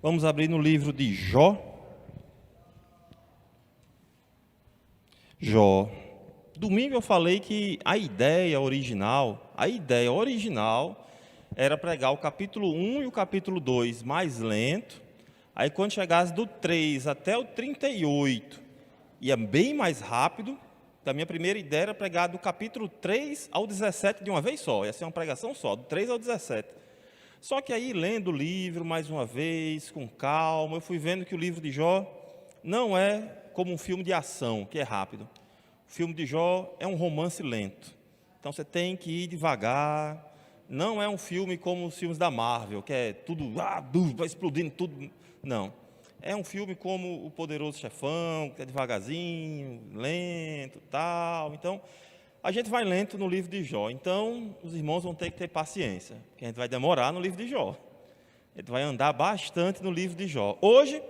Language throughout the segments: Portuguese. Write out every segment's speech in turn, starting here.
Vamos abrir no livro de Jó. Jó. Domingo eu falei que a ideia original era pregar o capítulo 1 e o capítulo 2 mais lento. Aí quando chegasse do 3 até o 38, ia bem mais rápido. Da minha primeira ideia era pregar do capítulo 3 ao 17 de uma vez só. Ia ser uma pregação só, do 3 ao 17. Só que aí, lendo o livro mais uma vez, com calma, eu fui vendo que o livro de Jó não é como um filme de ação, que é rápido. O filme de Jó é um romance lento. Então você tem que ir devagar. Não é um filme como os filmes da Marvel, que é tudo, vai explodindo tudo. Não. É um filme como O Poderoso Chefão, que é devagarzinho, lento, tal. Então, a gente vai lento no livro de Jó. Então, os irmãos vão ter que ter paciência, porque a gente vai demorar no livro de Jó. A gente vai andar bastante no livro de Jó. Hoje,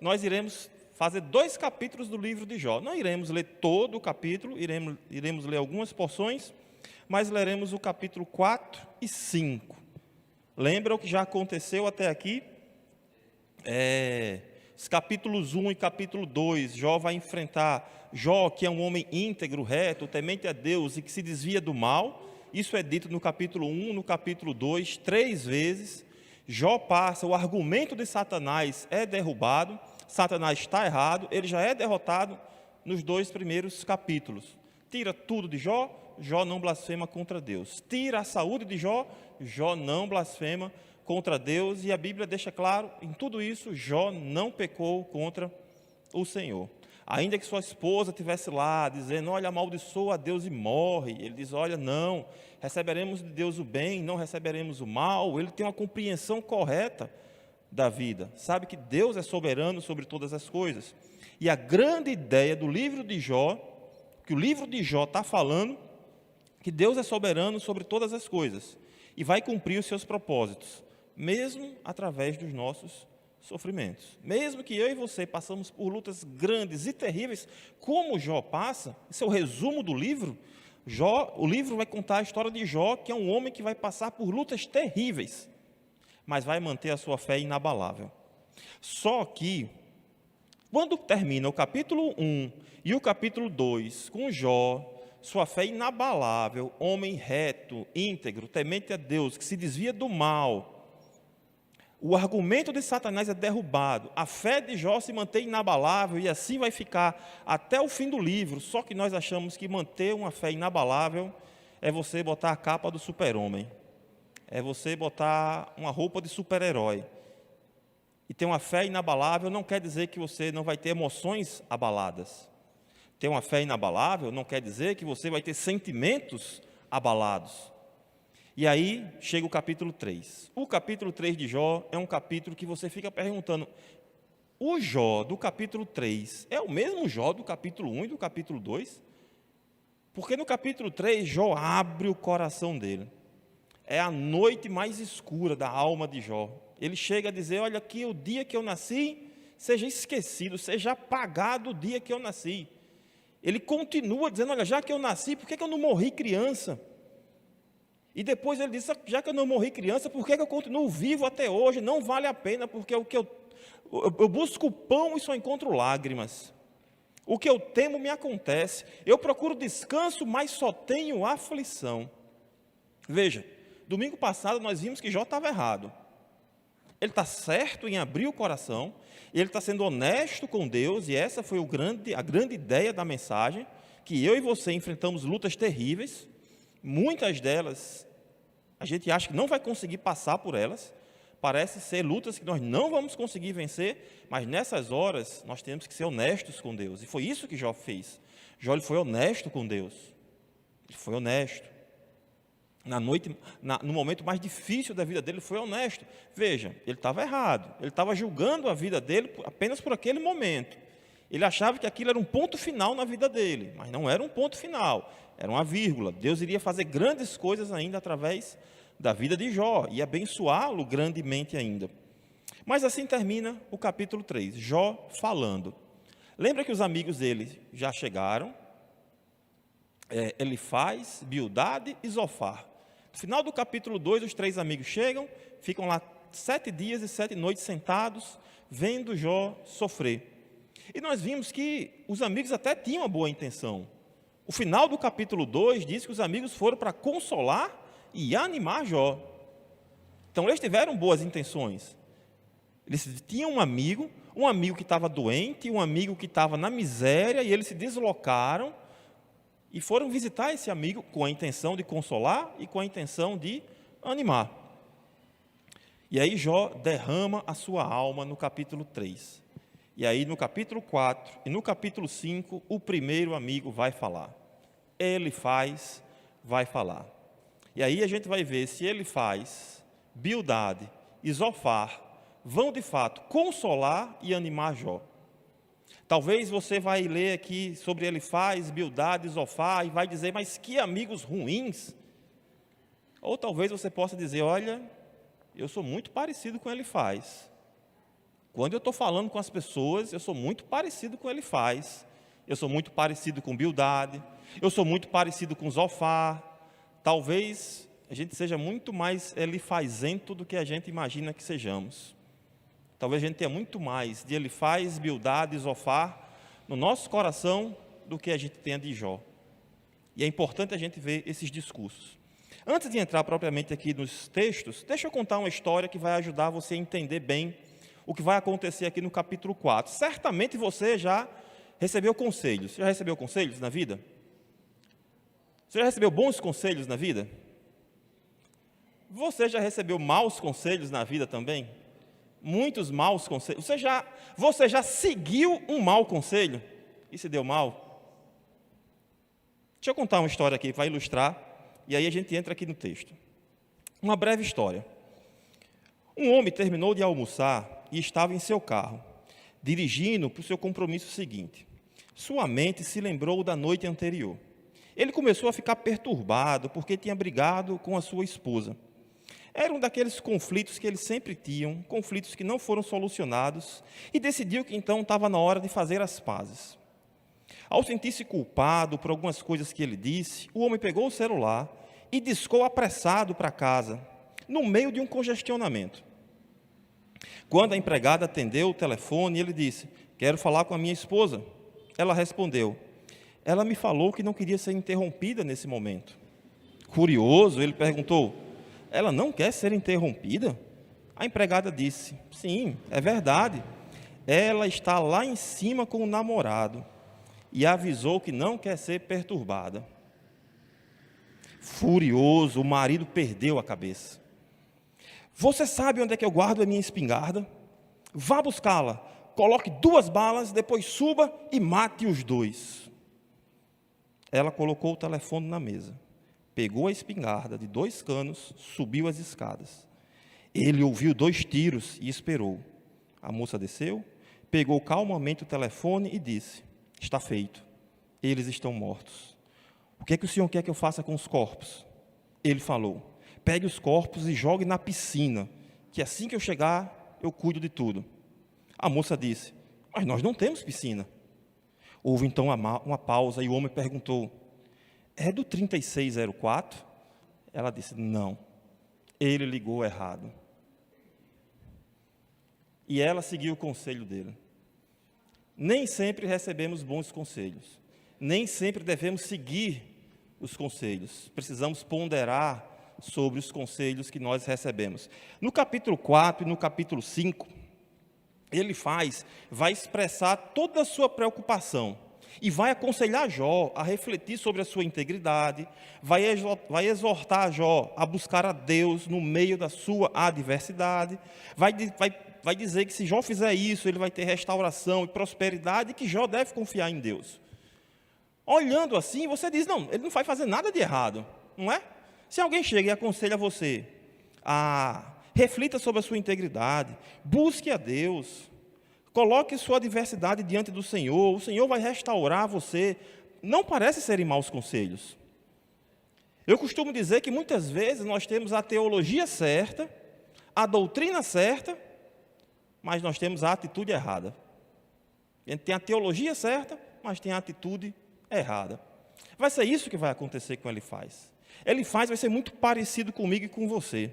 nós iremos fazer 2 capítulos do livro de Jó. Não iremos ler todo o capítulo, iremos ler algumas porções, mas leremos o capítulo 4 e 5. Lembra o que já aconteceu até aqui? Os capítulos 1 e capítulo 2, Jó vai enfrentar Jó, que é um homem íntegro, reto, temente a Deus e que se desvia do mal. Isso é dito no capítulo 1, no capítulo 2, 3 vezes. Jó passa, o argumento de Satanás é derrubado, Satanás está errado, ele já é derrotado nos 2 primeiros capítulos. Tira tudo de Jó, Jó não blasfema contra Deus. Tira a saúde de Jó, Jó não blasfema contra Deus, e a Bíblia deixa claro, em tudo isso, Jó não pecou contra o Senhor. Ainda que sua esposa estivesse lá, dizendo, olha, amaldiçoa a Deus e morre, ele diz, olha, não, receberemos de Deus o bem, não receberemos o mal. Ele tem uma compreensão correta da vida, sabe que Deus é soberano sobre todas as coisas. E a grande ideia do livro de Jó, que o livro de Jó está falando, que Deus é soberano sobre todas as coisas, e vai cumprir os seus propósitos, mesmo através dos nossos sofrimentos. Mesmo que eu e você passamos por lutas grandes e terríveis, como Jó passa, esse é o resumo do livro. O livro vai contar a história de Jó, que é um homem que vai passar por lutas terríveis, mas vai manter a sua fé inabalável. Só que, quando termina o capítulo 1 e o capítulo 2 com Jó, sua fé inabalável, homem reto, íntegro, temente a Deus, que se desvia do mal, o argumento de Satanás é derrubado, a fé de Jó se mantém inabalável e assim vai ficar até o fim do livro. Só que nós achamos que manter uma fé inabalável é você botar a capa do super-homem, é você botar uma roupa de super-herói. E ter uma fé inabalável não quer dizer que você não vai ter emoções abaladas. Ter uma fé inabalável não quer dizer que você vai ter sentimentos abalados. E aí chega o capítulo 3. O capítulo 3 de Jó é um capítulo que você fica perguntando, o Jó do capítulo 3 é o mesmo Jó do capítulo 1 e do capítulo 2? Porque no capítulo 3, Jó abre o coração dele. É a noite mais escura da alma de Jó. Ele chega a dizer, olha, que o dia que eu nasci seja esquecido, seja apagado o dia que eu nasci. Ele continua dizendo, olha, já que eu nasci, por que eu não morri criança? E depois ele diz, já que eu não morri criança, por que eu continuo vivo até hoje? Não vale a pena, porque o que eu busco pão e só encontro lágrimas. O que eu temo me acontece. Eu procuro descanso, mas só tenho aflição. Veja, domingo passado nós vimos que Jó estava errado. Ele está certo em abrir o coração, ele está sendo honesto com Deus, e essa foi a grande ideia da mensagem, que eu e você enfrentamos lutas terríveis, muitas delas a gente acha que não vai conseguir passar por elas, parece ser lutas que nós não vamos conseguir vencer, mas nessas horas nós temos que ser honestos com Deus, e foi isso que Jó fez. Jó ele foi honesto com Deus, ele foi honesto. No momento mais difícil da vida dele, ele foi honesto. Veja, ele estava errado, ele estava julgando a vida dele apenas por aquele momento. Ele achava que aquilo era um ponto final na vida dele, mas não era um ponto final, era uma vírgula. Deus iria fazer grandes coisas ainda através da vida de Jó, e abençoá-lo grandemente ainda. Mas assim termina o capítulo 3, Jó falando. Lembra que os amigos dele já chegaram, Elifaz, Bildade e Zofar. No final do capítulo 2, os 3 amigos chegam, ficam lá 7 dias e 7 noites sentados, vendo Jó sofrer. E nós vimos que os amigos até tinham uma boa intenção. O final do capítulo 2 diz que os amigos foram para consolar e animar Jó. Então, eles tiveram boas intenções. Eles tinham um amigo que estava doente, um amigo que estava na miséria, e eles se deslocaram e foram visitar esse amigo com a intenção de consolar e com a intenção de animar. E aí Jó derrama a sua alma no capítulo 3. E aí no capítulo 4 e no capítulo 5, o primeiro amigo vai falar. Elifaz vai falar. E aí a gente vai ver se Elifaz, Bildade e Zofar vão de fato consolar e animar Jó. Talvez você vai ler aqui sobre Elifaz, Bildade e Zofar e vai dizer, mas que amigos ruins. Ou talvez você possa dizer, olha, eu sou muito parecido com Elifaz. Quando eu estou falando com as pessoas, eu sou muito parecido com Elifaz. Eu sou muito parecido com Bildade. Eu sou muito parecido com Zofar. Talvez a gente seja muito mais elifazento do que a gente imagina que sejamos. Talvez a gente tenha muito mais de Elifaz, Bildade e Zofar no nosso coração do que a gente tenha de Jó. E é importante a gente ver esses discursos. Antes de entrar propriamente aqui nos textos, deixa eu contar uma história que vai ajudar você a entender bem o que vai acontecer aqui no capítulo 4. Certamente você já recebeu conselhos. Você já recebeu conselhos na vida? Você já recebeu bons conselhos na vida? Você já recebeu maus conselhos na vida também? Muitos maus conselhos. Você já seguiu um mau conselho e se deu mal? Deixa eu contar uma história aqui para ilustrar, e aí a gente entra aqui no texto. Uma breve história. Um homem terminou de almoçar e estava em seu carro, dirigindo para o seu compromisso seguinte. Sua mente se lembrou da noite anterior. Ele começou a ficar perturbado porque tinha brigado com a sua esposa. Era um daqueles conflitos que eles sempre tinham, conflitos que não foram solucionados, e decidiu que então estava na hora de fazer as pazes. Ao sentir-se culpado por algumas coisas que ele disse, o homem pegou o celular e discou apressado para casa, no meio de um congestionamento. Quando a empregada atendeu o telefone, ele disse, quero falar com a minha esposa. Ela respondeu, ela me falou que não queria ser interrompida nesse momento. Curioso, ele perguntou, ela não quer ser interrompida? A empregada disse, sim, é verdade. Ela está lá em cima com o namorado e avisou que não quer ser perturbada. Furioso, o marido perdeu a cabeça. Você sabe onde é que eu guardo a minha espingarda? Vá buscá-la, coloque 2 balas, depois suba e mate os 2. Ela colocou o telefone na mesa. Pegou a espingarda de 2 canos, subiu as escadas. Ele ouviu 2 tiros e esperou. A moça desceu, pegou calmamente o telefone e disse, está feito, eles estão mortos. O que é que o senhor quer que eu faça com os corpos? Ele falou, pegue os corpos e jogue na piscina, que assim que eu chegar, eu cuido de tudo. A moça disse, mas nós não temos piscina. Houve então uma pausa e o homem perguntou, é do 3604? Ela disse, não, ele ligou errado. E ela seguiu o conselho dele. Nem sempre recebemos bons conselhos. Nem sempre devemos seguir os conselhos. Precisamos ponderar sobre os conselhos que nós recebemos. No capítulo 4 e no capítulo 5, vai expressar toda a sua preocupação. E vai aconselhar Jó a refletir sobre a sua integridade, vai exortar Jó a buscar a Deus no meio da sua adversidade, vai dizer que se Jó fizer isso, ele vai ter restauração e prosperidade e que Jó deve confiar em Deus. Olhando assim, você diz, não, ele não vai fazer nada de errado, não é? Se alguém chega e aconselha você a reflita sobre a sua integridade, busque a Deus, coloque sua adversidade diante do Senhor, o Senhor vai restaurar você. Não parece serem maus conselhos. Eu costumo dizer que muitas vezes nós temos a teologia certa, a doutrina certa, mas nós temos a atitude errada. A gente tem a teologia certa, mas tem a atitude errada. Vai ser isso que vai acontecer com Elifaz. Elifaz vai ser muito parecido comigo e com você.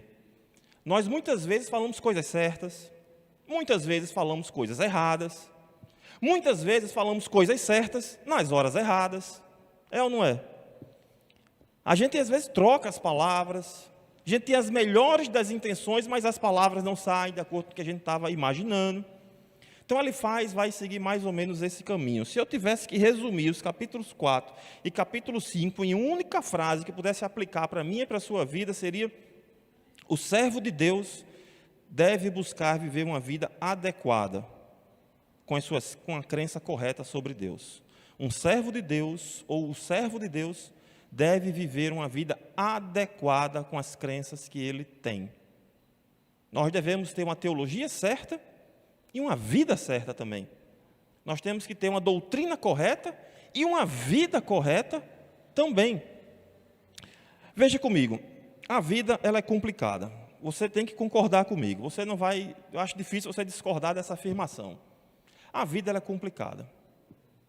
Nós muitas vezes falamos coisas certas, muitas vezes falamos coisas erradas, muitas vezes falamos coisas certas nas horas erradas. É ou não é? A gente às vezes troca as palavras, a gente tem as melhores das intenções, mas as palavras não saem de acordo com o que a gente estava imaginando. Então vai seguir mais ou menos esse caminho. Se eu tivesse que resumir os capítulos 4 e capítulo 5 em uma única frase que pudesse aplicar para mim e para a sua vida, seria: o servo de Deus deve buscar viver uma vida adequada, com a crença correta sobre Deus. Um servo de Deus, ou o servo de Deus, deve viver uma vida adequada com as crenças que ele tem. Nós devemos ter uma teologia certa e uma vida certa também. Nós temos que ter uma doutrina correta e uma vida correta também. Veja comigo, a vida ela é complicada. Você tem que concordar comigo. Você não vai, eu acho difícil você discordar dessa afirmação. A vida ela é complicada.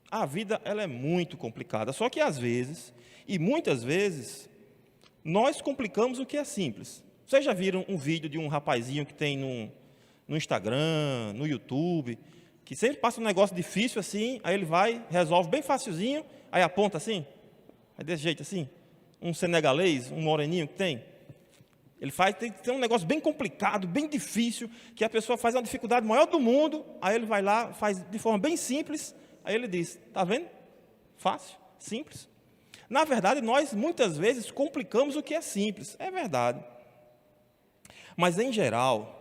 A vida ela é muito complicada. Só que às vezes, e muitas vezes, nós complicamos o que é simples. Vocês já viram um vídeo de um rapazinho que tem no Instagram, no YouTube, que sempre passa um negócio difícil assim, aí ele vai, resolve bem facilzinho, aí aponta assim, é desse jeito assim, um senegalês, um moreninho que tem. Ele tem um negócio bem complicado, bem difícil, que a pessoa faz uma dificuldade maior do mundo, aí ele vai lá, faz de forma bem simples, aí ele diz: está vendo? Fácil, simples. Na verdade, nós muitas vezes complicamos o que é simples, é verdade. Mas em geral,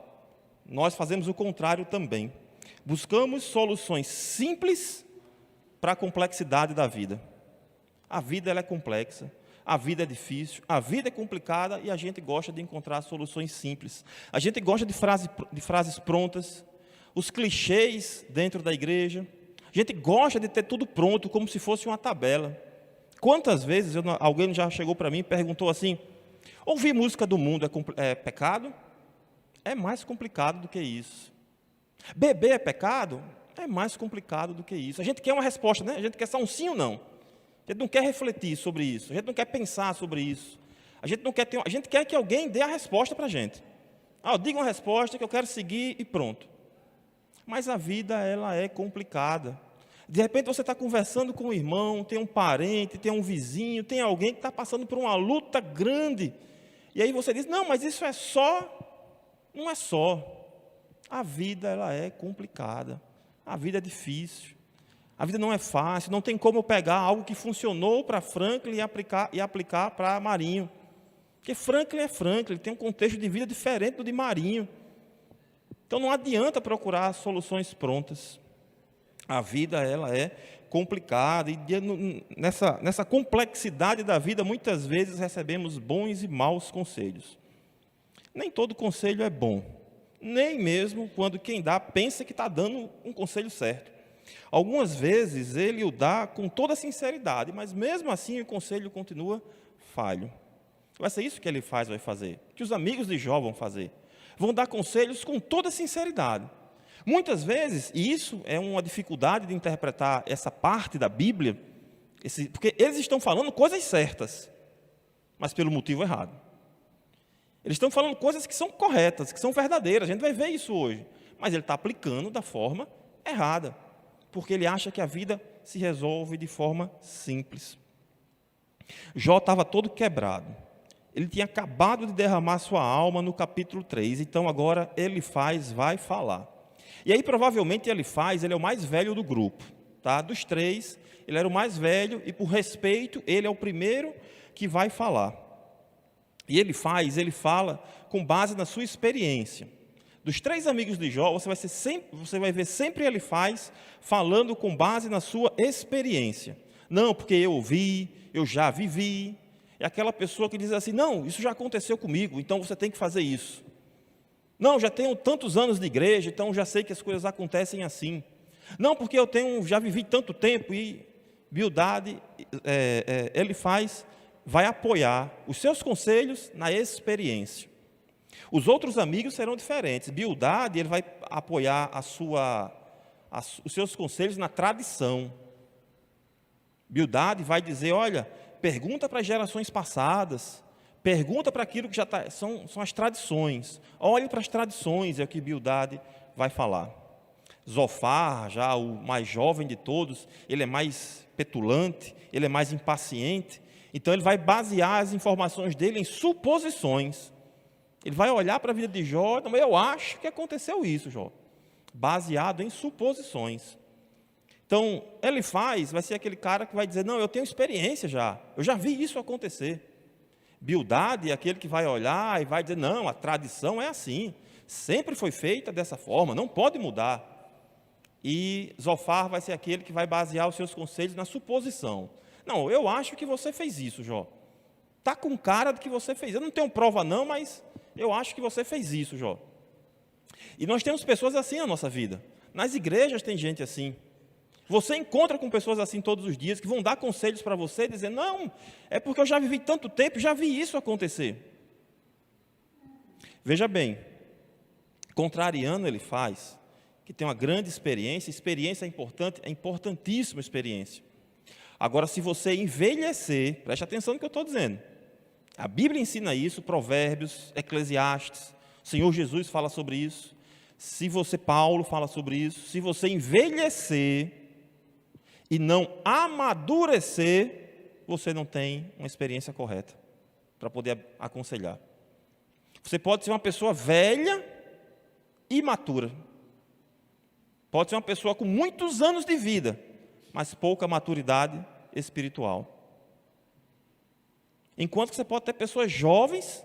nós fazemos o contrário também. Buscamos soluções simples para a complexidade da vida. A vida ela é complexa, a vida é difícil, a vida é complicada e a gente gosta de encontrar soluções simples. A gente gosta de frases prontas, os clichês dentro da igreja. A gente gosta de ter tudo pronto, como se fosse uma tabela. Quantas vezes alguém já chegou para mim e perguntou assim: ouvir música do mundo é pecado? É mais complicado do que isso. Beber é pecado? É mais complicado do que isso. A gente quer uma resposta, né? A gente quer só um sim ou não. A gente não quer refletir sobre isso. A gente não quer pensar sobre isso. A gente quer que alguém dê a resposta para a gente. Diga uma resposta que eu quero seguir e pronto. Mas a vida, ela é complicada. De repente você está conversando com um irmão, tem um parente, tem um vizinho, tem alguém que está passando por uma luta grande. E aí você diz: não, mas isso é só... Não é só. A vida ela é complicada. A vida é difícil. A vida não é fácil. Não tem como pegar algo que funcionou para Franklin e aplicar para Marinho. Porque Franklin é Franklin, ele tem um contexto de vida diferente do de Marinho. Então não adianta procurar soluções prontas. A vida ela é complicada e nessa complexidade da vida muitas vezes recebemos bons e maus conselhos. Nem todo conselho é bom, nem mesmo quando quem dá pensa que está dando um conselho certo. Algumas vezes ele o dá com toda sinceridade, mas mesmo assim o conselho continua falho. Vai ser isso que ele vai fazer, que os amigos de Jó vão fazer. Vão dar conselhos com toda sinceridade. Muitas vezes, e isso é uma dificuldade de interpretar essa parte da Bíblia, porque eles estão falando coisas certas, mas pelo motivo errado. Eles estão falando coisas que são corretas, que são verdadeiras, a gente vai ver isso hoje. Mas ele está aplicando da forma errada, porque ele acha que a vida se resolve de forma simples. Jó estava todo quebrado. Ele tinha acabado de derramar sua alma no capítulo 3, então agora vai falar. E aí provavelmente ele é o mais velho do grupo. Tá? Dos três, ele era o mais velho e por respeito, ele é o primeiro que vai falar. E ele fala com base na sua experiência. Dos três amigos de Jó, você vai ver sempre ele falando com base na sua experiência. Não, porque eu ouvi, eu já vivi. É aquela pessoa que diz assim: não, isso já aconteceu comigo, então você tem que fazer isso. Não, já tenho tantos anos de igreja, então já sei que as coisas acontecem assim. Não, porque já vivi tanto tempo. E Bildade, vai apoiar os seus conselhos na experiência. Os outros amigos serão diferentes. Bildade, ele vai apoiar os seus conselhos na tradição. Bildade vai dizer: olha, pergunta para as gerações passadas, Pergunta para aquilo que já está, são as tradições. Olhe para as tradições, é o que Bildade vai falar. Zofar, já o mais jovem de todos, ele é mais petulante, ele é mais impaciente. Então ele vai basear as informações dele em suposições. Ele vai olhar para a vida de Jó, não, eu acho que aconteceu isso, Jó. Baseado em suposições. Então, Elifaz vai ser aquele cara que vai dizer, não, eu tenho experiência já, eu já vi isso acontecer. Bildade é aquele que vai olhar e vai dizer, não, a tradição é assim, sempre foi feita dessa forma, não pode mudar. E Zofar vai ser aquele que vai basear os seus conselhos na suposição. Não, eu acho que você fez isso, Jó. Está com cara de que você fez. Eu não tenho prova não, mas eu acho que você fez isso, Jó. E nós temos pessoas assim na nossa vida. Nas igrejas tem gente assim. Você encontra com pessoas assim todos os dias, que vão dar conselhos para você, dizendo, não, é porque eu já vivi tanto tempo, já vi isso acontecer. Veja bem, contrariando ele faz, que tem uma grande experiência é importante, é importantíssima experiência. Agora, se você envelhecer, preste atenção no que eu estou dizendo. A Bíblia ensina isso, Provérbios, Eclesiastes, o Senhor Jesus fala sobre isso. Paulo fala sobre isso. Se você envelhecer e não amadurecer, você não tem uma experiência correta para poder aconselhar. Você pode ser uma pessoa velha e imatura. Pode ser uma pessoa com muitos anos de vida, mas pouca maturidade espiritual. Enquanto que você pode ter pessoas jovens,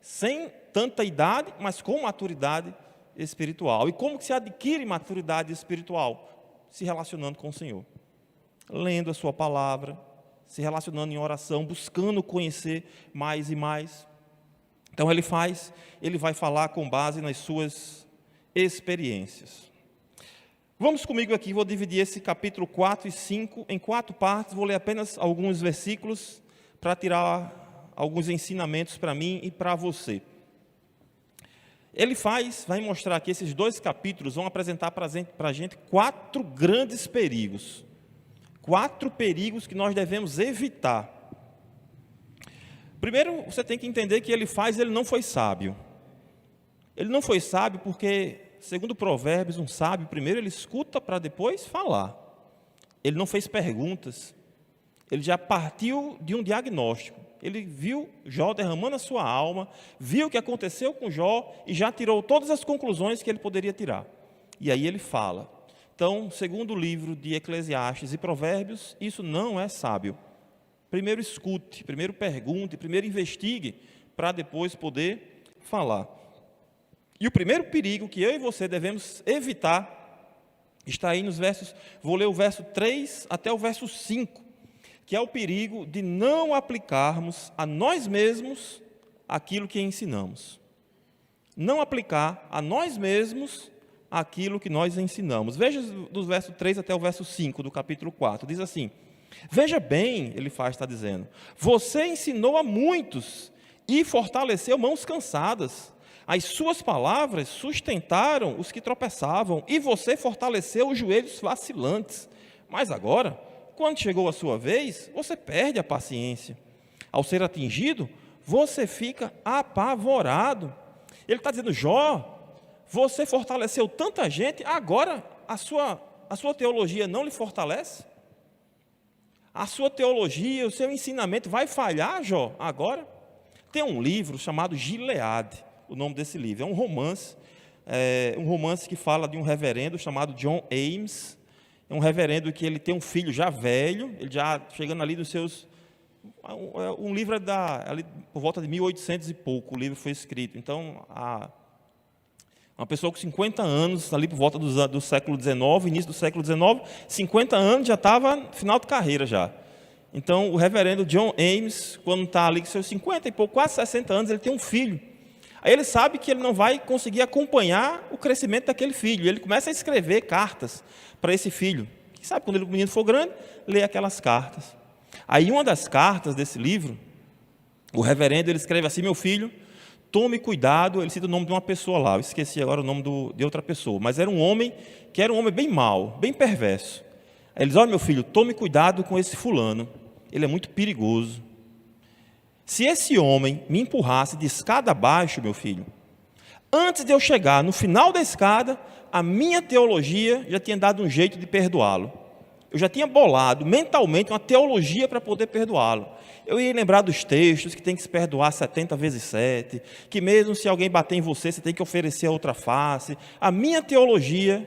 sem tanta idade, mas com maturidade espiritual. E como que se adquire maturidade espiritual? Se relacionando com o Senhor. Lendo a sua palavra, se relacionando em oração, buscando conhecer mais e mais. Então ele vai falar com base nas suas experiências. Vamos comigo aqui, vou dividir esse capítulo 4 e 5 em 4 partes, vou ler apenas alguns versículos para tirar alguns ensinamentos para mim e para você. Ele vai mostrar aqui, esses 2 capítulos vão apresentar para a gente 4 grandes perigos. 4 perigos que nós devemos evitar. Primeiro, você tem que entender que ele não foi sábio. Ele não foi sábio porque, segundo Provérbios, um sábio, primeiro ele escuta para depois falar. Ele não fez perguntas. Ele já partiu de um diagnóstico. Ele viu Jó derramando a sua alma, viu o que aconteceu com Jó e já tirou todas as conclusões que ele poderia tirar. E aí ele fala. Então, segundo o livro de Eclesiastes e Provérbios, isso não é sábio. Primeiro escute, primeiro pergunte, primeiro investigue, para depois poder falar. E o primeiro perigo que eu e você devemos evitar, está aí nos versos, vou ler o verso 3 até o verso 5, que é o perigo de não aplicarmos a nós mesmos aquilo que ensinamos. Não aplicar a nós mesmos aquilo que nós ensinamos. Veja dos versos 3 até o verso 5 do capítulo 4, diz assim, veja bem, está dizendo, você ensinou a muitos e fortaleceu mãos cansadas. As suas palavras sustentaram os que tropeçavam e você fortaleceu os joelhos vacilantes. Mas agora, quando chegou a sua vez, você perde a paciência. Ao ser atingido, você fica apavorado. Ele está dizendo, Jó, você fortaleceu tanta gente, agora a sua teologia não lhe fortalece? A sua teologia, o seu ensinamento vai falhar, Jó, agora? Tem um livro chamado Gileade, o nome desse livro. É um romance que fala de um reverendo chamado John Ames. É um reverendo que ele tem um filho já velho, ele já chegando ali dos seus... Um livro ali por volta de 1800 e pouco, o livro foi escrito. Então, uma pessoa com 50 anos, ali por volta do século XIX, início do século XIX, 50 anos já estava no final de carreira já. Então, o reverendo John Ames, quando está ali com seus 50 e pouco, quase 60 anos, ele tem um filho. Aí ele sabe que ele não vai conseguir acompanhar o crescimento daquele filho. Ele começa a escrever cartas para esse filho. Quem sabe, quando o menino for grande, lê aquelas cartas. Aí, uma das cartas desse livro, o reverendo, ele escreve assim, meu filho, tome cuidado, ele cita o nome de uma pessoa lá, eu esqueci agora o nome de outra pessoa, mas era um homem que era um homem bem mau, bem perverso. Aí ele diz, olha meu filho, tome cuidado com esse fulano, ele é muito perigoso. Se esse homem me empurrasse de escada abaixo, meu filho, antes de eu chegar no final da escada, a minha teologia já tinha dado um jeito de perdoá-lo. Eu já tinha bolado mentalmente uma teologia para poder perdoá-lo. Eu ia lembrar dos textos, que tem que se perdoar 70 vezes 7, que mesmo se alguém bater em você, você tem que oferecer a outra face. A minha teologia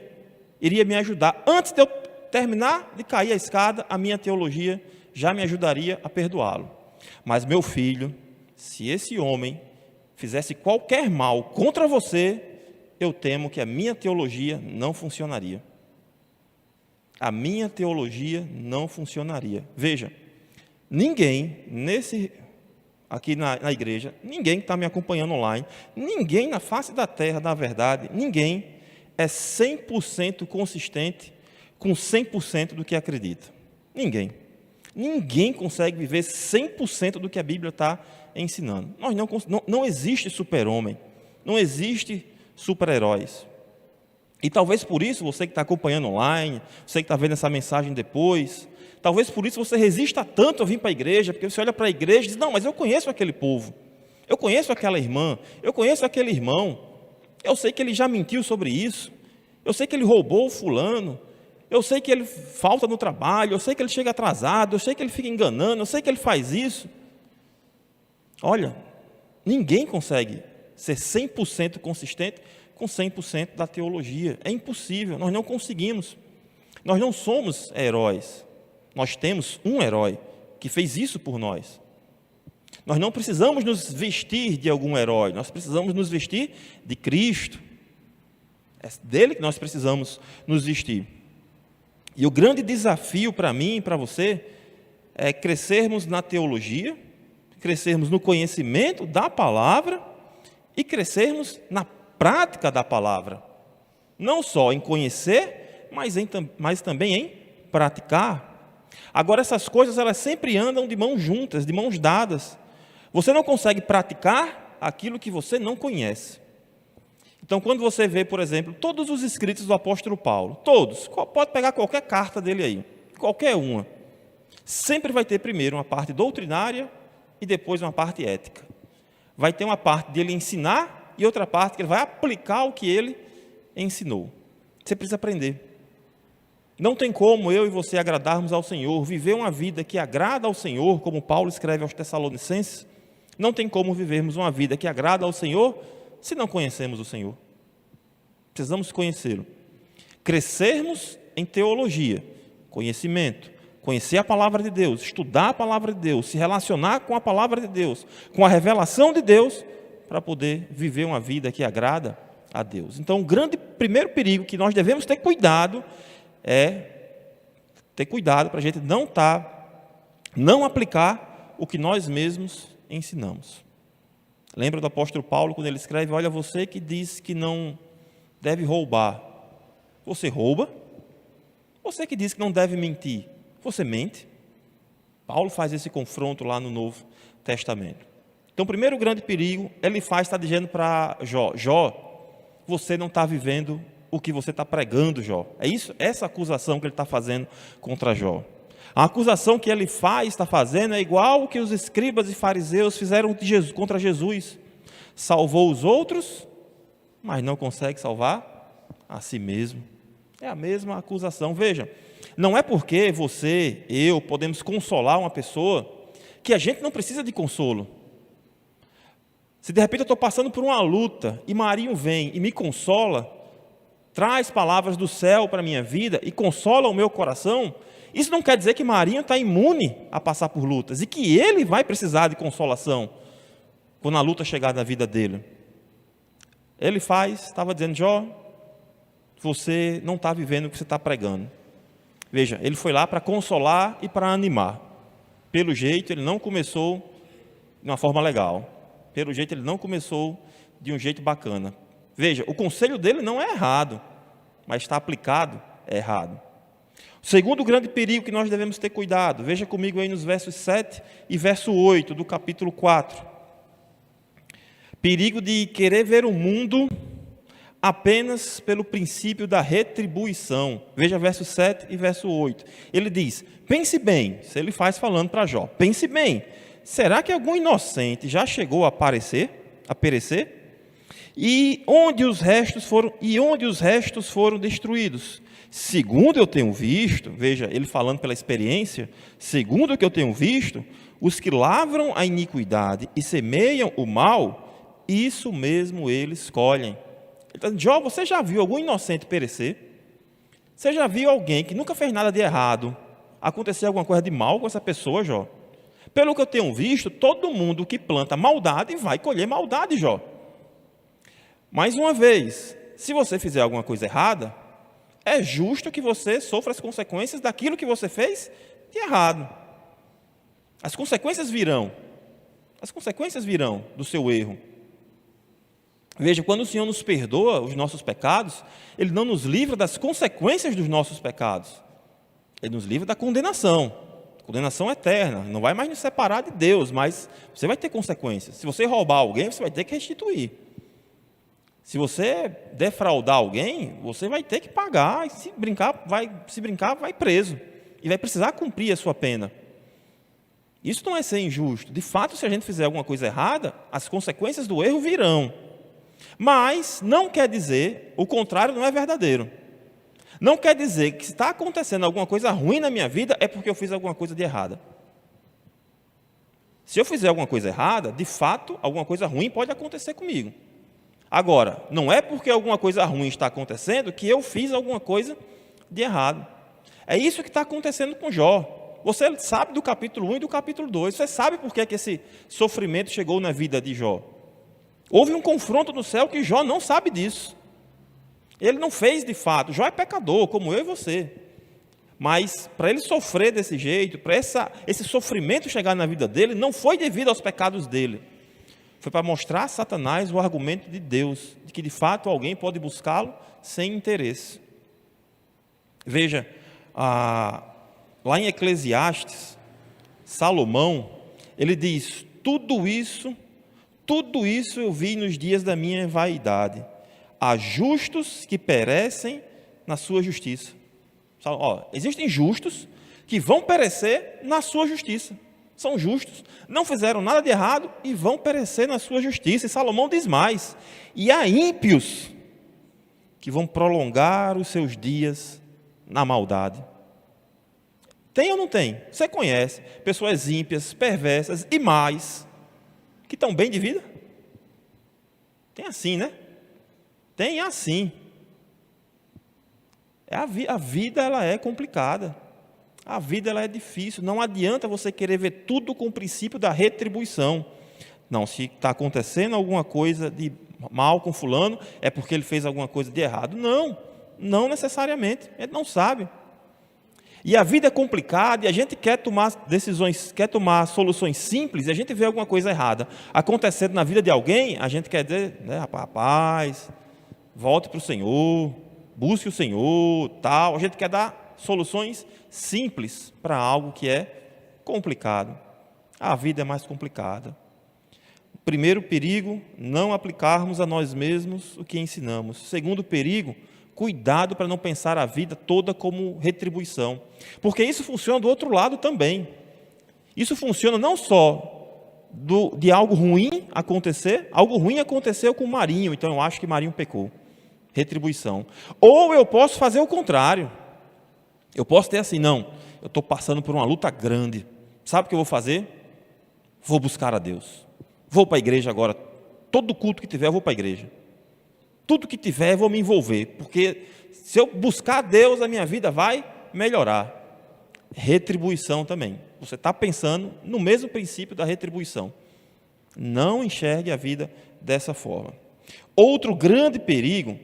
iria me ajudar. Antes de eu terminar de cair a escada, a minha teologia já me ajudaria a perdoá-lo. Mas, meu filho, se esse homem fizesse qualquer mal contra você, eu temo que a minha teologia não funcionaria. A minha teologia não funcionaria. Veja, ninguém aqui na igreja, ninguém que está me acompanhando online, ninguém na face da terra, na verdade, ninguém é 100% consistente com 100% do que acredita. Ninguém. Ninguém consegue viver 100% do que a Bíblia está ensinando. Não existe super-homem, não existe super-heróis. E talvez por isso, você que está acompanhando online, você que está vendo essa mensagem depois, talvez por isso você resista tanto a vir para a igreja, porque você olha para a igreja e diz, não, mas eu conheço aquele povo, eu conheço aquela irmã, eu conheço aquele irmão, eu sei que ele já mentiu sobre isso, eu sei que ele roubou o fulano, eu sei que ele falta no trabalho, eu sei que ele chega atrasado, eu sei que ele fica enganando, eu sei que ele faz isso. Olha, ninguém consegue ser 100% consistente com 100% da teologia. É impossível, nós não conseguimos. Nós não somos heróis. Nós temos um herói que fez isso por nós. Nós não precisamos nos vestir de algum herói, nós precisamos nos vestir de Cristo. É dele que nós precisamos nos vestir. E o grande desafio para mim e para você é crescermos na teologia, crescermos no conhecimento da palavra e crescermos na prática da palavra. Não só em conhecer, mas também em praticar. Agora, essas coisas, elas sempre andam de mãos juntas, de mãos dadas. Você não consegue praticar aquilo que você não conhece. Então, quando você vê, por exemplo, todos os escritos do apóstolo Paulo, todos, pode pegar qualquer carta dele aí, qualquer uma, sempre vai ter primeiro uma parte doutrinária e depois uma parte ética. Vai ter uma parte dele ensinar e outra parte que ele vai aplicar o que ele ensinou. Você precisa aprender. Não tem como eu e você agradarmos ao Senhor, viver uma vida que agrada ao Senhor, como Paulo escreve aos Tessalonicenses. Não tem como vivermos uma vida que agrada ao Senhor se não conhecemos o Senhor. Precisamos conhecê-lo. Crescermos em teologia, conhecimento, conhecer a palavra de Deus, estudar a palavra de Deus, se relacionar com a palavra de Deus, com a revelação de Deus, para poder viver uma vida que agrada a Deus. Então, o primeiro perigo que nós devemos ter cuidado é ter cuidado para a gente não aplicar o que nós mesmos ensinamos. Lembra do apóstolo Paulo quando ele escreve, olha, você que diz que não deve roubar, você rouba? Você que diz que não deve mentir, você mente? Paulo faz esse confronto lá no Novo Testamento. Então, o primeiro grande perigo, ele está dizendo para Jó, você não está vivendo o que você está pregando, Jó. É isso, essa acusação que ele está fazendo contra Jó. A acusação que ele está fazendo é igual o que os escribas e fariseus fizeram contra Jesus. Salvou os outros, mas não consegue salvar a si mesmo. É a mesma acusação. Veja, não é porque eu podemos consolar uma pessoa que a gente não precisa de consolo. Se de repente eu estou passando por uma luta e Marinho vem e me consola, traz palavras do céu para a minha vida e consola o meu coração, isso não quer dizer que Marinho está imune a passar por lutas e que ele vai precisar de consolação quando a luta chegar na vida dele. Ele estava dizendo, Jó, você não está vivendo o que você está pregando. Veja, ele foi lá para consolar e para animar. Pelo jeito, ele não começou de uma forma legal. Pelo jeito, ele não começou de um jeito bacana. Veja, o conselho dele não é errado, mas está aplicado é errado. O segundo grande perigo que nós devemos ter cuidado, veja comigo aí nos versos 7 e verso 8 do capítulo 4. Perigo de querer ver o mundo apenas pelo princípio da retribuição. Veja verso 7 e verso 8. Ele diz, pense bem, se ele faz falando para Jó, pense bem, será que algum inocente já chegou a perecer? E onde os restos foram destruídos? Segundo eu tenho visto, veja, ele falando pela experiência, segundo o que eu tenho visto, os que lavram a iniquidade e semeiam o mal, isso mesmo eles colhem. Ele está dizendo, Jó, você já viu algum inocente perecer? Você já viu alguém que nunca fez nada de errado acontecer alguma coisa de mal com essa pessoa, Jó? Pelo que eu tenho visto, todo mundo que planta maldade vai colher maldade, Jó. Mais uma vez, se você fizer alguma coisa errada, é justo que você sofra as consequências daquilo que você fez de errado. As consequências virão do seu erro. Veja, quando o Senhor nos perdoa os nossos pecados, Ele não nos livra das consequências dos nossos pecados. Ele nos livra da condenação eterna. Não vai mais nos separar de Deus, mas você vai ter consequências. Se você roubar alguém, você vai ter que restituir. Se você defraudar alguém, você vai ter que pagar, e se brincar, vai preso. E vai precisar cumprir a sua pena. Isso não é ser injusto. De fato, se a gente fizer alguma coisa errada, as consequências do erro virão. Mas não quer dizer, o contrário não é verdadeiro. Não quer dizer que se está acontecendo alguma coisa ruim na minha vida, é porque eu fiz alguma coisa de errada. Se eu fizer alguma coisa errada, de fato, alguma coisa ruim pode acontecer comigo. Agora, não é porque alguma coisa ruim está acontecendo que eu fiz alguma coisa de errado. É isso que está acontecendo com Jó. Você sabe do capítulo 1 e do capítulo 2. Você sabe por que esse sofrimento chegou na vida de Jó. Houve um confronto no céu que Jó não sabe disso. Ele não fez de fato. Jó é pecador, como eu e você. Mas para ele sofrer desse jeito, para esse sofrimento chegar na vida dele, não foi devido aos pecados dele. Foi para mostrar a Satanás o argumento de Deus, de que de fato alguém pode buscá-lo sem interesse. Veja, lá em Eclesiastes, Salomão, ele diz, tudo isso eu vi nos dias da minha vaidade. Há justos que perecem na sua justiça. Existem justos que vão perecer na sua justiça. São justos, não fizeram nada de errado e vão perecer na sua justiça. E Salomão diz mais, e há ímpios que vão prolongar os seus dias na maldade. Tem ou não tem? Você conhece pessoas ímpias, perversas e más, que estão bem de vida? Tem assim, né? Tem assim. A vida ela é complicada. A vida ela é difícil. Não adianta você querer ver tudo com o princípio da retribuição. Não, se está acontecendo alguma coisa de mal com fulano, é porque ele fez alguma coisa de errado. Não necessariamente. A gente não sabe. E a vida é complicada e a gente quer tomar decisões, quer tomar soluções simples e a gente vê alguma coisa errada acontecendo na vida de alguém, a gente quer dizer, né, rapaz, volte para o Senhor, busque o Senhor, tal. A gente quer dar soluções simples para algo que é complicado. A vida é mais complicada. Primeiro perigo, não aplicarmos a nós mesmos o que ensinamos. Segundo perigo, cuidado para não pensar a vida toda como retribuição. Porque isso funciona do outro lado também. Isso funciona não só de algo ruim acontecer, algo ruim aconteceu com Marinho, então eu acho que Marinho pecou. Retribuição. Ou eu posso fazer o contrário. Eu posso ter assim, não, eu estou passando por uma luta grande. Sabe o que eu vou fazer? Vou buscar a Deus. Vou para a igreja agora. Todo culto que tiver, eu vou para a igreja. Tudo que tiver, eu vou me envolver. Porque se eu buscar a Deus, a minha vida vai melhorar. Retribuição também. Você está pensando no mesmo princípio da retribuição. Não enxergue a vida dessa forma. Outro grande perigo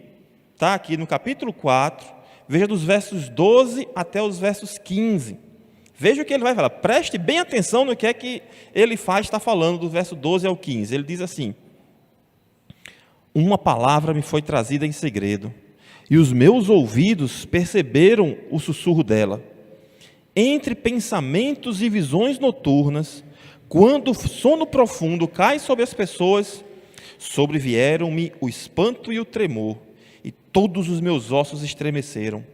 está aqui no capítulo 4, veja dos versos 12 até os versos 15. Veja o que ele vai falar, preste bem atenção no que é que ele está falando, do verso 12 ao 15. Ele diz assim, uma palavra me foi trazida em segredo, e os meus ouvidos perceberam o sussurro dela. Entre pensamentos e visões noturnas, quando o sono profundo cai sobre as pessoas, sobrevieram-me o espanto e o tremor, e todos os meus ossos estremeceram.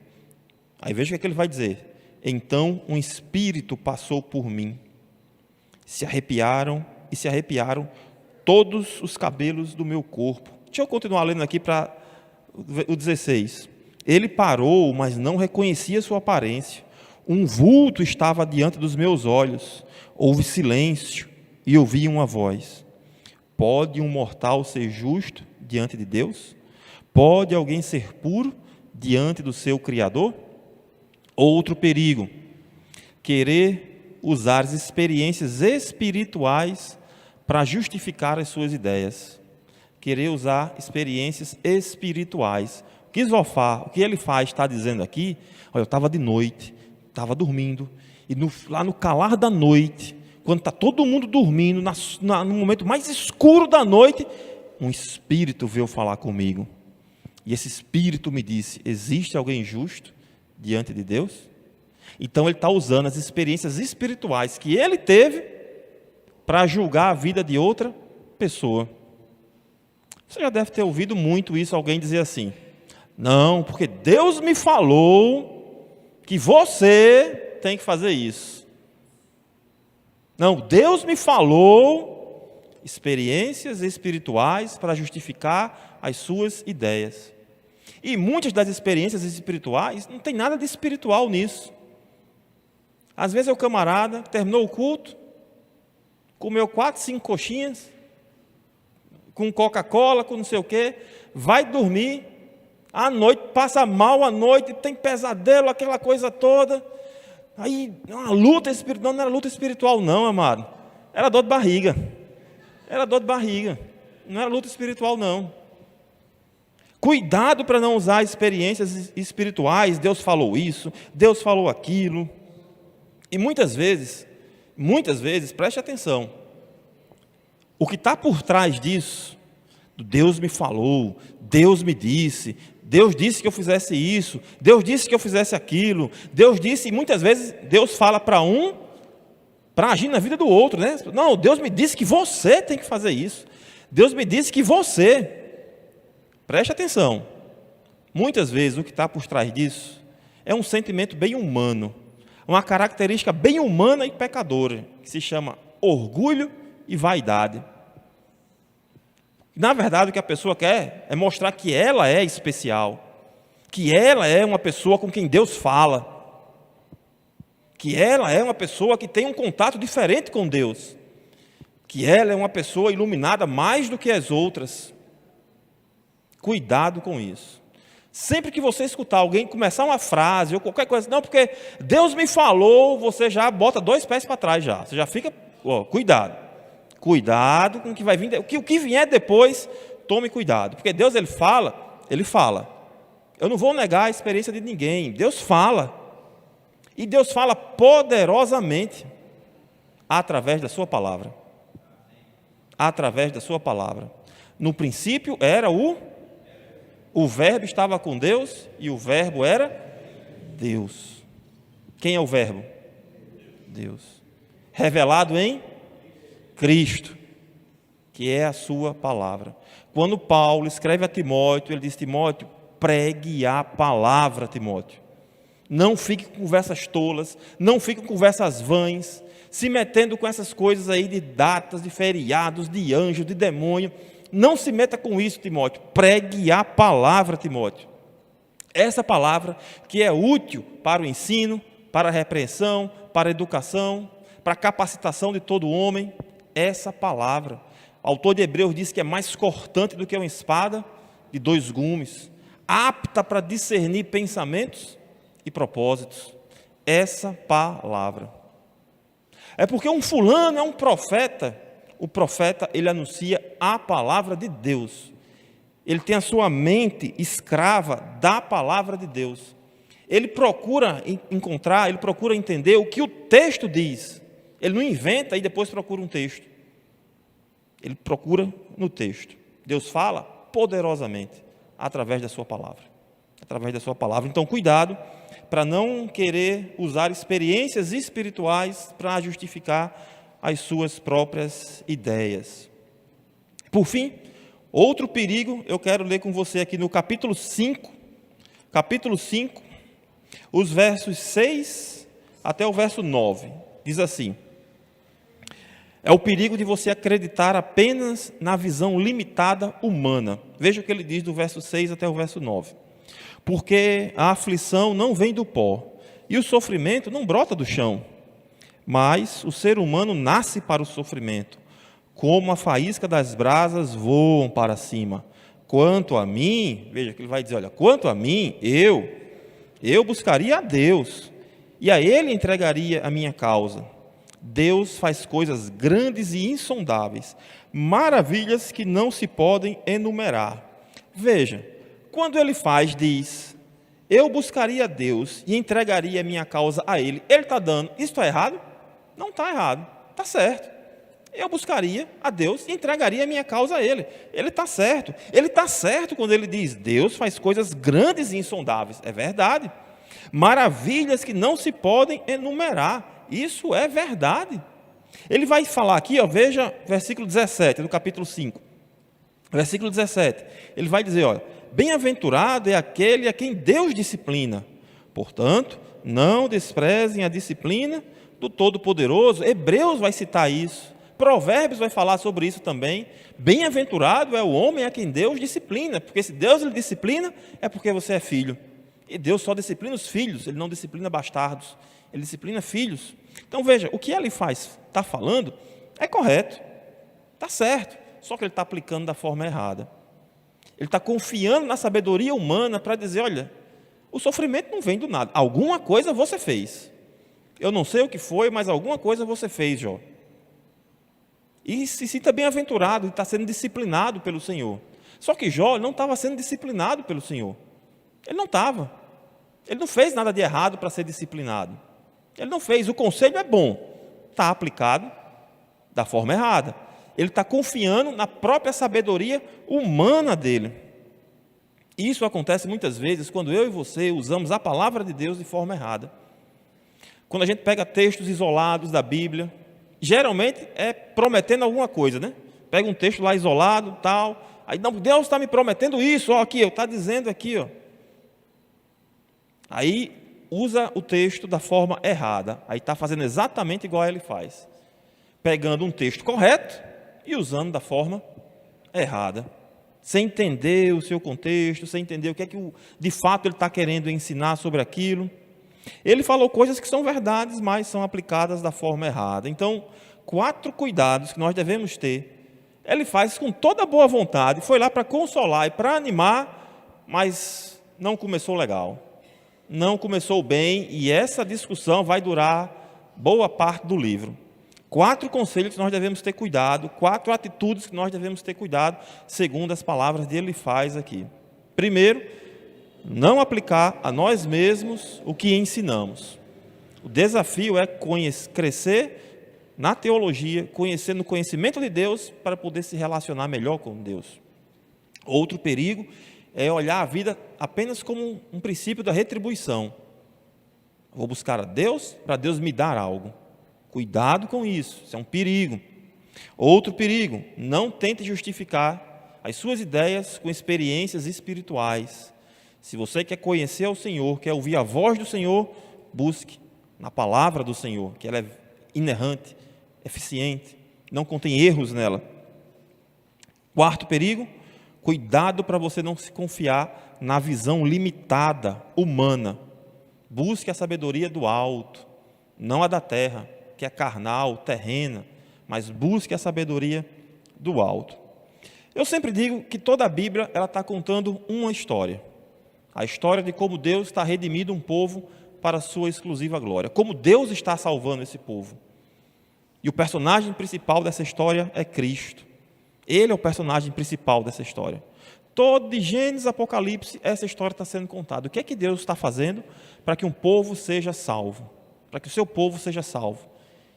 Aí veja o que ele vai dizer. Então um espírito passou por mim. Se arrepiaram todos os cabelos do meu corpo. Deixa eu continuar lendo aqui para o 16. Ele parou, mas não reconhecia sua aparência. Um vulto estava diante dos meus olhos. Houve silêncio e ouvi uma voz. Pode um mortal ser justo diante de Deus? Pode alguém ser puro diante do seu Criador? Outro perigo: querer usar as experiências espirituais para justificar as suas ideias. Querer usar experiências espirituais. O que ele faz, está dizendo aqui, olha, eu estava de noite, estava dormindo, e lá no calar da noite, quando está todo mundo dormindo, no momento mais escuro da noite, um espírito veio falar comigo. E esse espírito me disse: existe alguém justo diante de Deus? Então ele está usando as experiências espirituais que ele teve para julgar a vida de outra pessoa. Você já deve ter ouvido muito isso, alguém dizer assim: não, porque Deus me falou que você tem que fazer isso. Não, Deus me falou. Experiências espirituais para justificar as suas ideias. E muitas das experiências espirituais não tem nada de espiritual nisso. Às vezes é o camarada terminou o culto, comeu 4, 5 coxinhas, com Coca-Cola, com não sei o quê, vai dormir, à noite, passa mal à noite, tem pesadelo, aquela coisa toda. Aí, uma luta espiritual, não era luta espiritual não, amado. Era dor de barriga. Era dor de barriga. Não era luta espiritual não. Cuidado para não usar experiências espirituais. Deus falou isso, Deus falou aquilo. E muitas vezes, preste atenção. O que está por trás disso, Deus me falou, Deus me disse, Deus disse que eu fizesse isso, Deus disse que eu fizesse aquilo, Deus disse, e muitas vezes Deus fala para um, para agir na vida do outro, né? Não, Deus me disse que você tem que fazer isso, Deus me disse que você, preste atenção, muitas vezes o que está por trás disso é um sentimento bem humano, uma característica bem humana e pecadora, que se chama orgulho e vaidade. Na verdade, o que a pessoa quer é mostrar que ela é especial, que ela é uma pessoa com quem Deus fala, que ela é uma pessoa que tem um contato diferente com Deus, que ela é uma pessoa iluminada mais do que as outras. Cuidado com isso. Sempre que você escutar alguém começar uma frase ou qualquer coisa, não, porque Deus me falou, você já bota 2 pés para trás já. Você já fica, cuidado. Cuidado com o que vai vir, o que vier depois, tome cuidado. Porque Deus, Ele fala. Eu não vou negar a experiência de ninguém. Deus fala. E Deus fala poderosamente através da sua palavra. Através da sua palavra. No princípio era o verbo estava com Deus e o verbo era Deus. Quem é o verbo? Deus. Revelado em Cristo, que é a sua palavra. Quando Paulo escreve a Timóteo, ele diz: Timóteo, pregue a palavra, Timóteo. Não fique com conversas tolas, não fique com conversas vãs, se metendo com essas coisas aí de datas, de feriados, de anjo, de demônio. Não se meta com isso, Timóteo. Pregue a palavra, Timóteo. Essa palavra que é útil para o ensino, para a repreensão, para a educação, para a capacitação de todo homem. Essa palavra. O autor de Hebreus diz que é mais cortante do que uma espada de 2 gumes, apta para discernir pensamentos e propósitos. Essa palavra. É porque um fulano é um profeta. O profeta, ele anuncia a palavra de Deus. Ele tem a sua mente escrava da palavra de Deus. Ele procura encontrar, ele procura entender o que o texto diz. Ele não inventa e depois procura um texto. Ele procura no texto. Deus fala poderosamente através da sua palavra. Através da sua palavra. Então, cuidado para não querer usar experiências espirituais para justificar as suas próprias ideias. Por fim, outro perigo, eu quero ler com você aqui no capítulo 5, os versos 6 até o verso 9, diz assim: É o perigo de você acreditar apenas na visão limitada humana. Veja o que ele diz do verso 6 até o verso 9. Porque a aflição não vem do pó, e o sofrimento não brota do chão. Mas o ser humano nasce para o sofrimento, como a faísca das brasas voam para cima. Quanto a mim, veja que ele vai dizer, olha, quanto a mim, eu buscaria a Deus, e a Ele entregaria a minha causa. Deus faz coisas grandes e insondáveis, maravilhas que não se podem enumerar. Veja, quando ele faz, diz, eu buscaria a Deus e entregaria a minha causa a Ele. Ele está dando, isso está errado? Não está errado, está certo. Eu buscaria a Deus e entregaria a minha causa a Ele. Ele está certo. Ele está certo quando ele diz, Deus faz coisas grandes e insondáveis. É verdade. Maravilhas que não se podem enumerar. Isso é verdade. Ele vai falar aqui, ó, veja, versículo 17 do capítulo 5. Versículo 17. Ele vai dizer, olha, bem-aventurado é aquele a quem Deus disciplina. Portanto, não desprezem a disciplina do Todo-Poderoso. Hebreus vai citar isso. Provérbios vai falar sobre isso também. Bem-aventurado é o homem a quem Deus disciplina, porque se Deus lhe disciplina, é porque você é filho. E Deus só disciplina os filhos, Ele não disciplina bastardos, Ele disciplina filhos. Então veja, o que ele faz, está falando, é correto, está certo, só que ele está aplicando da forma errada. Ele está confiando na sabedoria humana para dizer, olha, o sofrimento não vem do nada, alguma coisa você fez. Eu não sei o que foi, mas alguma coisa você fez, Jó. E se sinta bem-aventurado, está sendo disciplinado pelo Senhor. Só que Jó não estava sendo disciplinado pelo Senhor. Ele não estava. Ele não fez nada de errado para ser disciplinado. Ele não fez. O conselho é bom. Está aplicado da forma errada. Ele está confiando na própria sabedoria humana dele. Isso acontece muitas vezes quando eu e você usamos a palavra de Deus de forma errada. Quando a gente pega textos isolados da Bíblia, geralmente é prometendo alguma coisa, né? Pega um texto lá isolado, tal, aí não, Deus está me prometendo isso, ó, aqui, está dizendo aqui, ó. Aí usa o texto da forma errada, aí está fazendo exatamente igual ele faz, pegando um texto correto e usando da forma errada, sem entender o seu contexto, sem entender o que é que de fato ele está querendo ensinar sobre aquilo. Ele falou coisas que são verdades, mas são aplicadas da forma errada. Então, 4 cuidados que nós devemos ter. Ele faz com toda boa vontade, foi lá para consolar e para animar, mas não começou legal. Não começou bem, e essa discussão vai durar boa parte do livro. 4 conselhos que nós devemos ter cuidado, 4 atitudes que nós devemos ter cuidado, segundo as palavras dele faz aqui. Primeiro, não aplicar a nós mesmos o que ensinamos. O desafio é crescer na teologia, conhecer no conhecimento de Deus para poder se relacionar melhor com Deus. Outro perigo é olhar a vida apenas como um princípio da retribuição. Vou buscar a Deus para Deus me dar algo. Cuidado com isso, isso é um perigo. Outro perigo, não tente justificar as suas ideias com experiências espirituais. Se você quer conhecer o Senhor, quer ouvir a voz do Senhor, busque na palavra do Senhor, que ela é inerrante, eficiente, não contém erros nela. Quarto perigo, cuidado para você não se confiar na visão limitada, humana. Busque a sabedoria do alto, não a da terra, que é carnal, terrena, mas busque a sabedoria do alto. Eu sempre digo que toda a Bíblia está contando uma história. A história de como Deus está redimindo um povo para a sua exclusiva glória. Como Deus está salvando esse povo. E o personagem principal dessa história é Cristo. Ele é o personagem principal dessa história. Todo de Gênesis, Apocalipse, essa história está sendo contada. O que é que Deus está fazendo para que um povo seja salvo? Para que o seu povo seja salvo.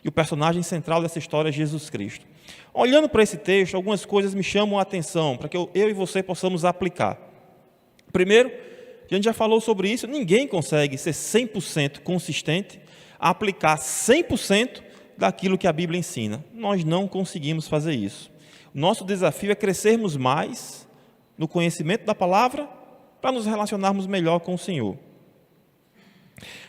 E o personagem central dessa história é Jesus Cristo. Olhando para esse texto, algumas coisas me chamam a atenção, para que eu e você possamos aplicar. Primeiro, a gente já falou sobre isso, ninguém consegue ser 100% consistente, a aplicar 100% daquilo que a Bíblia ensina. Nós não conseguimos fazer isso. Nosso desafio é crescermos mais no conhecimento da palavra para nos relacionarmos melhor com o Senhor.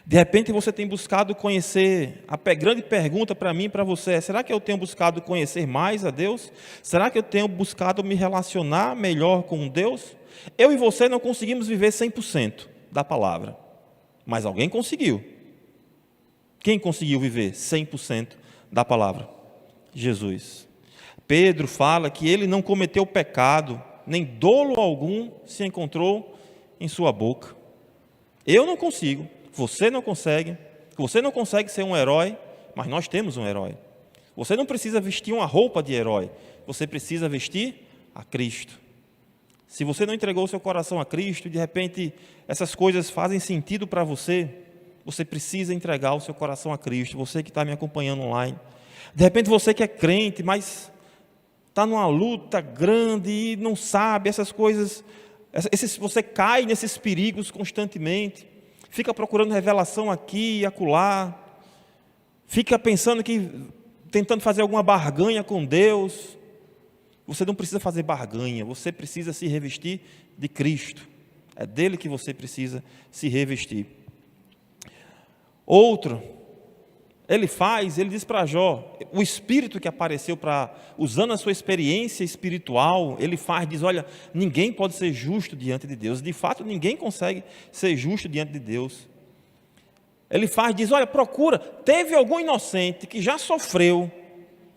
De repente você tem buscado conhecer, a grande pergunta para mim e para você é: será que eu tenho buscado conhecer mais a Deus? Será que eu tenho buscado me relacionar melhor com Deus? Eu e você não conseguimos viver 100% da palavra, mas alguém conseguiu. Quem conseguiu viver 100% da palavra? Jesus. Pedro fala que ele não cometeu pecado, nem dolo algum se encontrou em sua boca. Eu não consigo, você não consegue ser um herói, mas nós temos um herói. Você não precisa vestir uma roupa de herói, você precisa vestir a Cristo. Se você não entregou o seu coração a Cristo, de repente essas coisas fazem sentido para você, você precisa entregar o seu coração a Cristo. Você que está me acompanhando online, de repente você que é crente, mas está numa luta grande e não sabe essas coisas, você cai nesses perigos constantemente, fica procurando revelação aqui e acolá, fica pensando que, tentando fazer alguma barganha com Deus. Você não precisa fazer barganha, você precisa se revestir de Cristo, é dele que você precisa se revestir. Outro, ele diz para Jó, o Espírito que apareceu usando a sua experiência espiritual, diz: olha, ninguém pode ser justo diante de Deus. De fato, ninguém consegue ser justo diante de Deus. Diz: olha, procura, teve algum inocente que já sofreu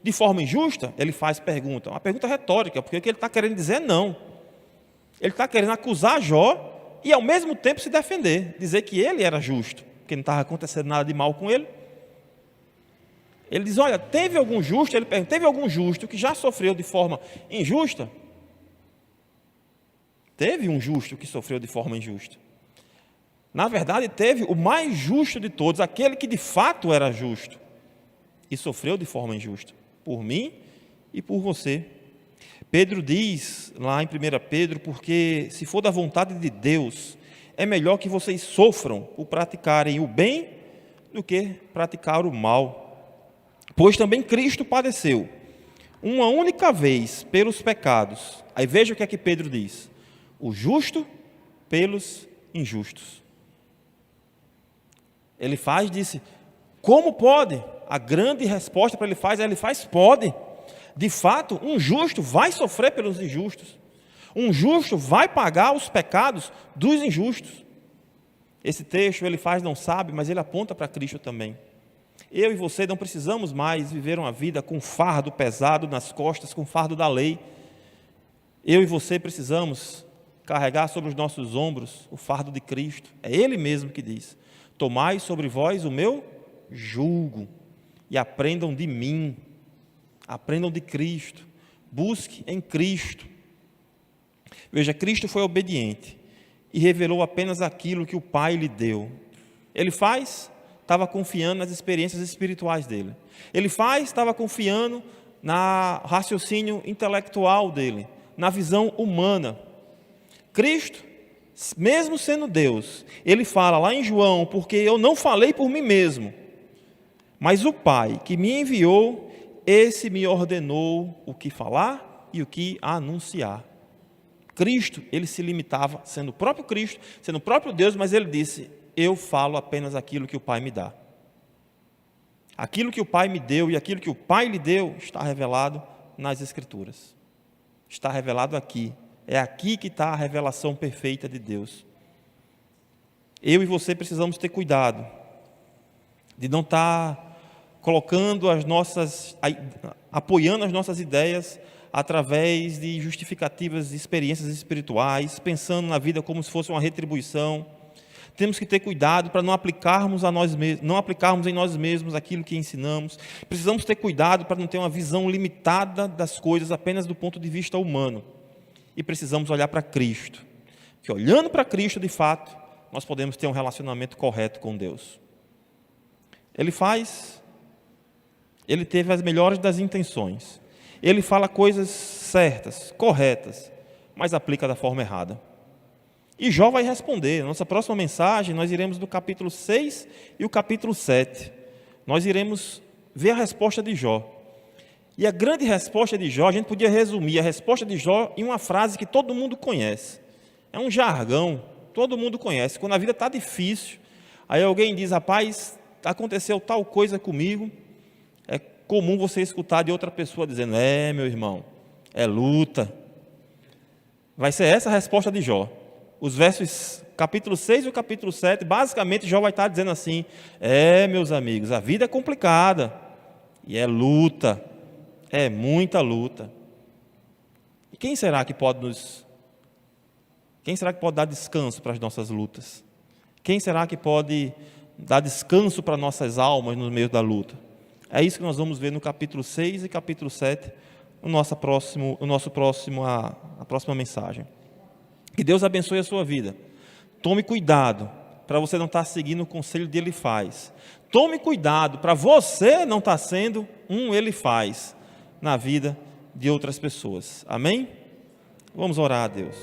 de forma injusta? Ele pergunta, uma pergunta retórica, porque o que ele está querendo dizer é não. Ele está querendo acusar Jó e ao mesmo tempo se defender, dizer que ele era justo, porque não estava acontecendo nada de mal com ele. Ele diz: olha, teve algum justo? Ele pergunta: teve algum justo que já sofreu de forma injusta? Teve um justo que sofreu de forma injusta. Na verdade, teve o mais justo de todos, aquele que de fato era justo, e sofreu de forma injusta, por mim e por você. Pedro diz lá em 1 Pedro: porque se for da vontade de Deus, é melhor que vocês sofram por praticarem o bem do que praticar o mal. Pois também Cristo padeceu uma única vez pelos pecados. Aí veja o que é que Pedro diz: o justo pelos injustos. Disse: como pode? A grande resposta para ele faz: pode. De fato, um justo vai sofrer pelos injustos. Um justo vai pagar os pecados dos injustos. Esse texto não sabe, mas ele aponta para Cristo também. Eu e você não precisamos mais viver uma vida com fardo pesado nas costas, com fardo da lei. Eu e você precisamos carregar sobre os nossos ombros o fardo de Cristo. É Ele mesmo que diz: tomai sobre vós o meu jugo e aprendam de mim, aprendam de Cristo, busque em Cristo. Veja, Cristo foi obediente e revelou apenas aquilo que o Pai lhe deu. Ele estava confiando nas experiências espirituais dele. Estava confiando no raciocínio intelectual dele, na visão humana. Cristo, mesmo sendo Deus, ele fala lá em João: porque eu não falei por mim mesmo, mas o Pai que me enviou, esse me ordenou o que falar e o que anunciar. Cristo, ele se limitava, sendo o próprio Cristo, sendo o próprio Deus, mas ele disse: eu falo apenas aquilo que o Pai me dá. Aquilo que o Pai me deu e aquilo que o Pai lhe deu está revelado nas Escrituras. Está revelado aqui. É aqui que está a revelação perfeita de Deus. Eu e você precisamos ter cuidado de não estar colocando apoiando as nossas ideias através de justificativas de experiências espirituais, pensando na vida como se fosse uma retribuição. Temos que ter cuidado para não aplicarmos em nós mesmos aquilo que ensinamos. Precisamos ter cuidado para não ter uma visão limitada das coisas apenas do ponto de vista humano. E precisamos olhar para Cristo, porque olhando para Cristo, de fato, nós podemos ter um relacionamento correto com Deus. Ele teve as melhores das intenções. Ele fala coisas certas, corretas, mas aplica da forma errada. E Jó vai responder. Nossa próxima mensagem, nós iremos do capítulo 6 e o capítulo 7. Nós iremos ver a resposta de Jó. E a grande resposta de Jó, a gente podia resumir a resposta de Jó em uma frase que todo mundo conhece. É um jargão, todo mundo conhece. Quando a vida está difícil, Aí alguém diz, rapaz, aconteceu tal coisa comigo. É comum você escutar de outra pessoa dizendo, meu irmão, é luta. Vai ser essa a resposta de Jó. Os versos, capítulo 6 e o capítulo 7, basicamente Jó vai estar dizendo assim, meus amigos, a vida é complicada, e é luta, é muita luta. E quem será que pode dar descanso para as nossas lutas? Quem será que pode dar descanso para nossas almas no meio da luta? É isso que nós vamos ver no capítulo 6 e capítulo 7, a próxima mensagem. Que Deus abençoe a sua vida. Tome cuidado para você não estar seguindo o conselho de Elifaz. Tome cuidado para você não estar sendo um Elifaz na vida de outras pessoas. Amém? Vamos orar a Deus.